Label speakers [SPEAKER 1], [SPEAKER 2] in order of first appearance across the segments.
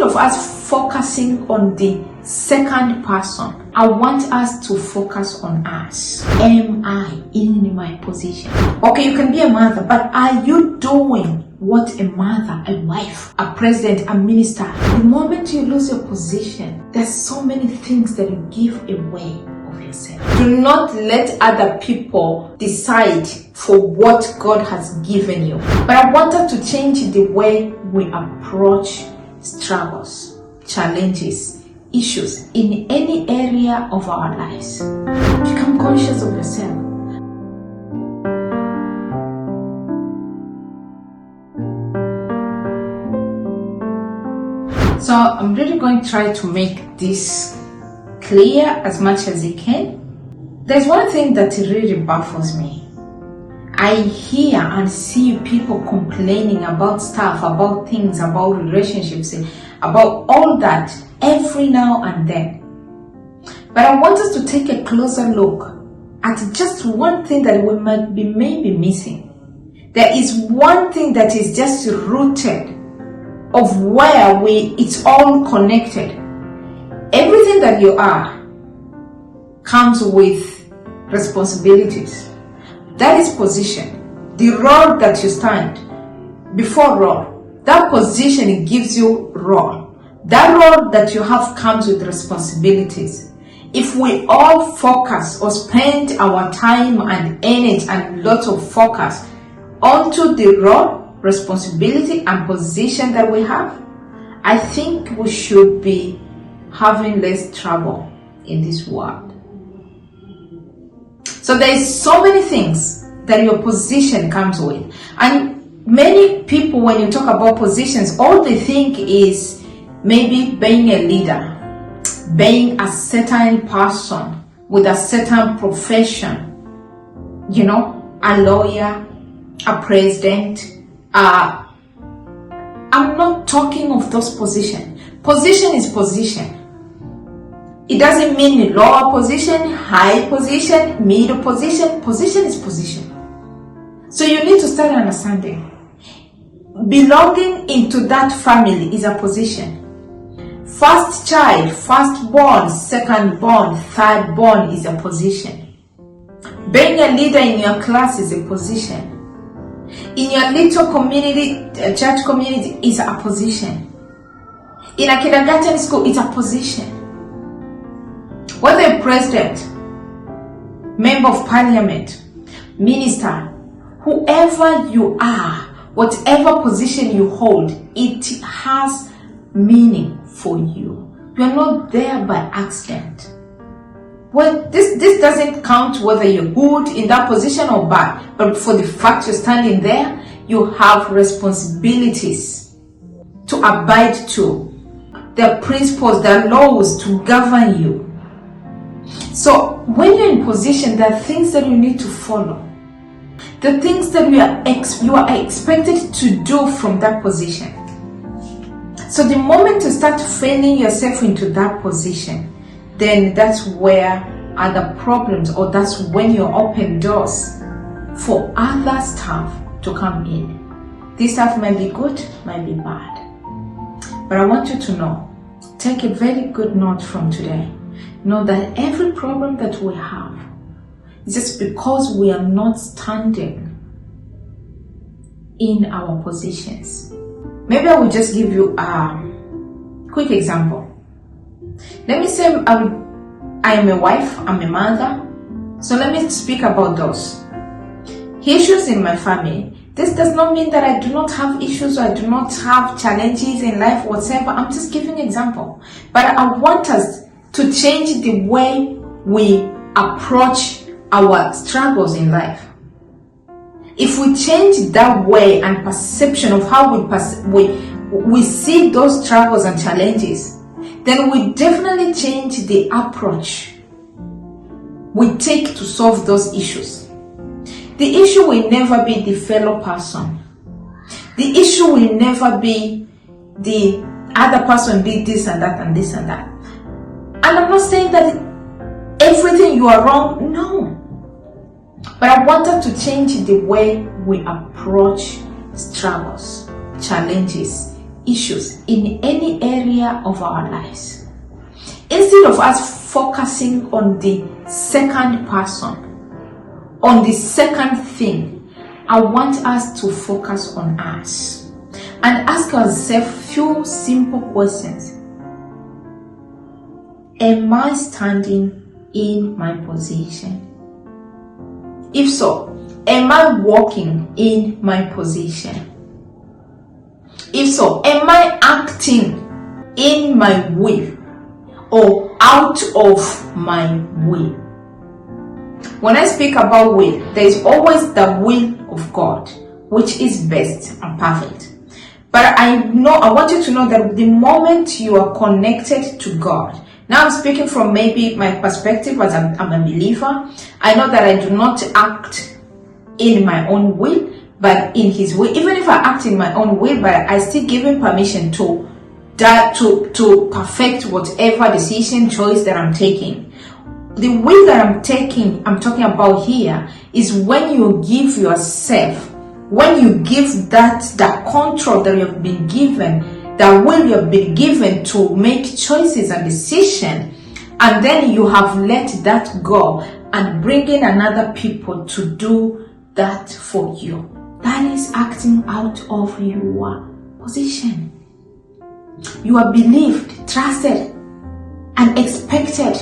[SPEAKER 1] instead of us focusing on the second person, I want us to focus on us. Am I in my position? Okay, you can be a mother, but are you doing what a mother, a wife, a president, a minister? The moment you lose your position, there's so many things that you give away of yourself. Do not let other people decide for what God has given you. But I want us to change the way we approach struggles, challenges, issues in any area of our lives. Become conscious of yourself. So I'm really going to try to make this clear as much as I can. There's one thing that really baffles me. I hear and see people complaining about stuff, about things, about relationships, about all that every now and then. But I want us to take a closer look at just one thing that we might be maybe missing. There is one thing that is just rooted of where it's all connected. Everything that you are comes with responsibilities. That is position. The role that you stand before role. That position, it gives you role. That role that you have comes with responsibilities. If we all focus or spend our time and energy and lots of focus onto the role, responsibility and position that we have, I think we should be having less trouble in this world. So there is so many things that your position comes with. And many people, when you talk about positions, all they think is maybe being a leader, being a certain person with a certain profession, a lawyer, a president. I'm not talking of those positions. Position is position. It doesn't mean lower position, high position, middle position. Position is position. So you need to start understanding. Belonging into that family is a position. First child, first born, second born, third born is a position. Being a leader in your class is a position. In your little community, church community, is a position. In a kindergarten school, it's a position. Whether a president, member of parliament, minister, whoever you are, whatever position you hold, it has meaning for you. You are not there by accident. Well, this doesn't count whether you're good in that position or bad, but for the fact you're standing there, you have responsibilities to abide to. There are principles, there are laws to govern you. So when you're in position, there are things that you need to follow. The things that you are expected to do from that position. So the moment you start failing yourself into that position, then that's where other problems, or that's when you open doors for other stuff to come in. This stuff might be good, might be bad. But I want you to know, take a very good note from today. Know that every problem that we have is just because we are not standing in our positions. Maybe I will just give you a quick example. Let me say I am a wife, I'm a mother. So let me speak about those issues in my family. This does not mean that I do not have issues or I do not have challenges in life whatsoever. I'm just giving an example. But I want us to change the way we approach our struggles in life. If we change that way and perception of how we see those struggles and challenges, then we definitely change the approach we take to solve those issues. The issue will never be the fellow person. The issue will never be the other person did this and that and this and that. And I'm not saying that everything you are wrong, no. But I wanted to change the way we approach struggles, challenges, issues in any area area of our lives. Instead of us focusing on the second person, on the second thing, I want us to focus on us and ask ourselves few simple questions. Am I standing in my position? If so, am I walking in my position? If so, am I acting in my will or out of my will? When I speak about will, there is always the will of God, which is best and perfect. But I want you to know that the moment you are connected to God, now I'm speaking from maybe my perspective as I'm a believer, I know that I do not act in my own will, but in His will. Even if I act in my own will, but I still give Him permission to perfect whatever decision, choice that I'm taking. The will that I'm talking about here is when you give yourself, when you give that control that you have been given, the will you have been given to make choices and decisions, and then you have let that go and bring in another people to do that for you. That is acting out of your position. You are believed, trusted, and expected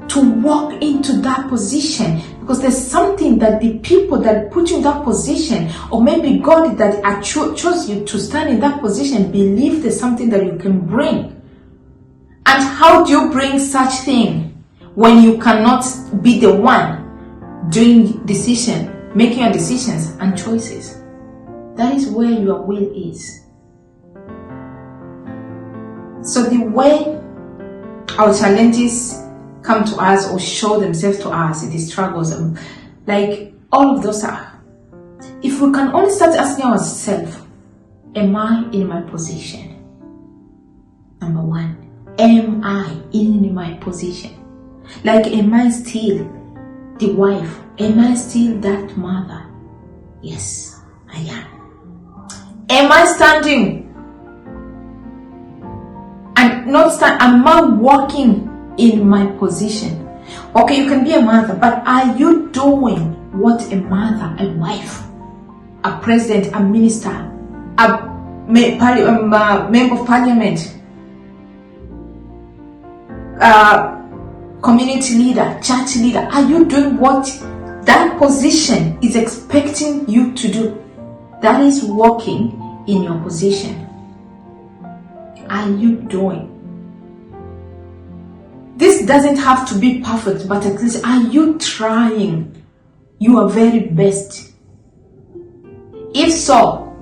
[SPEAKER 1] to walk into that position, because there's something that the people that put you in that position, or maybe God that chose you to stand in that position, believe there's something that you can bring. And how do you bring such thing when you cannot be the one doing making your decisions and choices? That is where your will is. So the way our challenges come to us or show themselves to us, the struggles, like all of those are. If we can only start asking ourselves, am I in my position? Number one, am I in my position? Like, am I still the wife? Am I still that mother? Yes, I am. Am I standing? And not stand, am I walking in my position? Okay, you can be a mother, but are you doing what a mother, a wife, a president, a minister, a member of parliament, community leader, church leader, are you doing what that position is expecting you to do? That is walking in your position. Are you doing? This doesn't have to be perfect, but at least are you trying your very best? If so,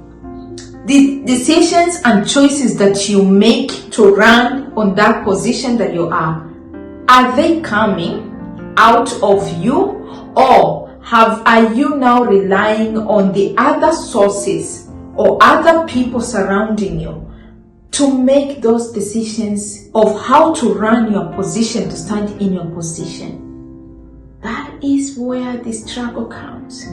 [SPEAKER 1] the decisions and choices that you make to run on that position that you are they coming out of you, or are you now relying on the other sources or other people surrounding you to make those decisions of how to run your position, to stand in your position? That is where the struggle comes.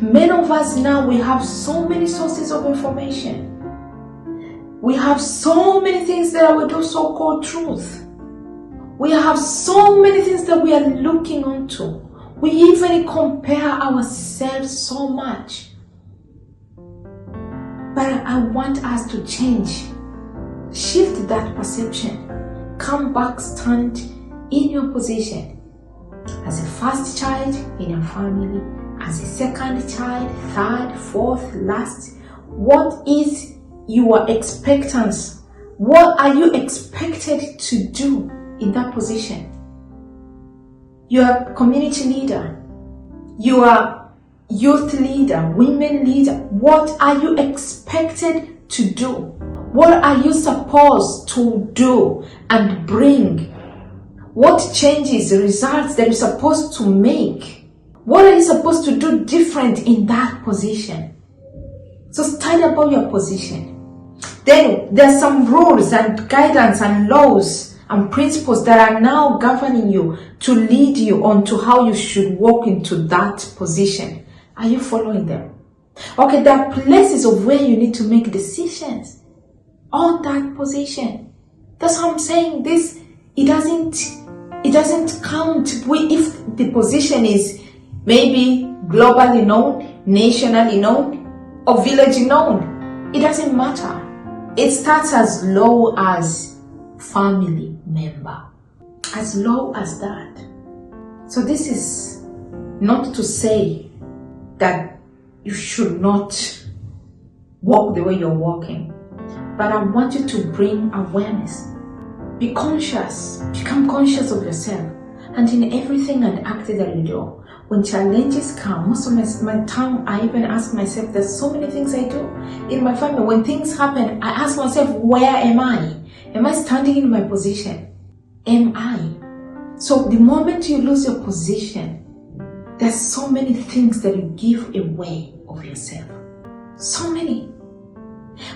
[SPEAKER 1] Many of us now, we have so many sources of information. We have so many things that we do so-called truth. We have so many things that we are looking onto. We even compare ourselves so much. But I want us to change. Shift that perception. Come back, stand in your position. As a first child in your family, as a second child, third, fourth, last. What is your expectance? What are you expected to do in that position? You are community leader. You are youth leader, women leader. What are you expected to do? What are you supposed to do and bring? What changes, results that you're supposed to make? What are you supposed to do different in that position? So study about your position. Then there's some rules and guidance and laws and principles that are now governing you to lead you on to how you should walk into that position. Are you following them? Okay, there are places of where you need to make decisions. on that position. That's how I'm saying this. It doesn't count if the position is maybe globally known, nationally known, or village known. It doesn't matter. It starts as low as family member. As low as that. So this is not to say that you should not walk the way you're walking, but I want you to bring awareness. Be conscious. Become conscious of yourself. And in everything and act that you do, when challenges come, most of my time, I even ask myself, there's so many things I do in my family. When things happen, I ask myself, where am I? Am I standing in my position? Am I? So the moment you lose your position, there's so many things that you give away of yourself. So many.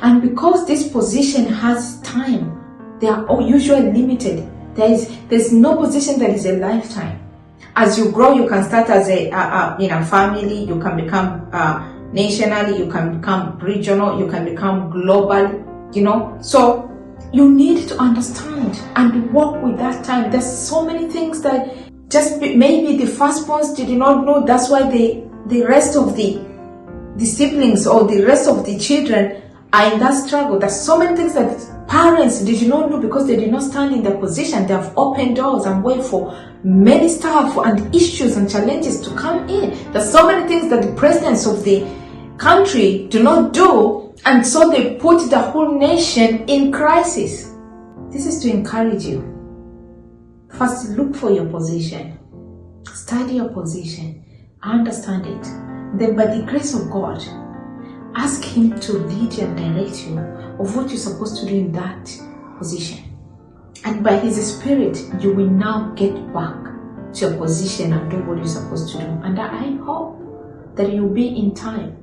[SPEAKER 1] And because this position has time, they are all usually limited. There's no position that is a lifetime. As you grow, you can start as a family, you can become nationally, you can become regional, you can become global, So you need to understand and work with that time. There's so many things that maybe the first ones did not know. That's why the rest of the siblings or the rest of the children are in that struggle. There's so many things that parents did not know because they did not stand in their position. They have opened doors and wait for many stuff and issues and challenges to come in. There's so many things that the presidents of the country do not do, and so they put the whole nation in crisis. This is to encourage you. First, look for your position. Study your position. Understand it. Then by the grace of God, ask Him to lead you and direct you of what you're supposed to do in that position. And by His Spirit, you will now get back to your position and do what you're supposed to do. And I hope that you'll be in time.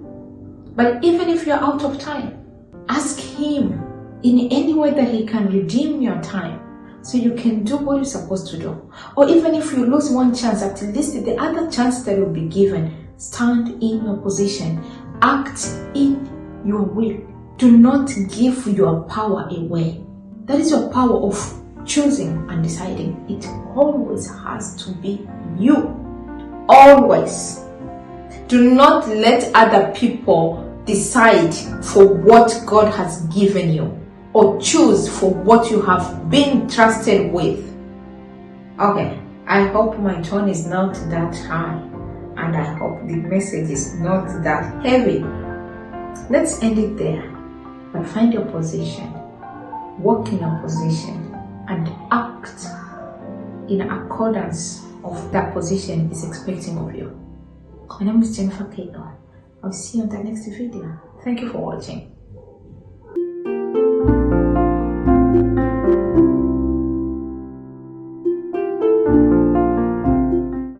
[SPEAKER 1] But even if you're out of time, ask Him in any way that He can redeem your time so you can do what you're supposed to do. Or even if you lose one chance, at least the other chance that will be given, stand in your position. Act in your will. Do not give your power away. That is your power of choosing and deciding. It always has to be you. Always. Do not let other people decide for what God has given you or choose for what you have been trusted with. Okay, I hope my tone is not that high. And I hope the message is not that heavy. Let's end it there. But find your position, walk in your position, and act in accordance of that position is expecting of you. My name is Jennifer K. I'll see you on the next video. Thank you for watching.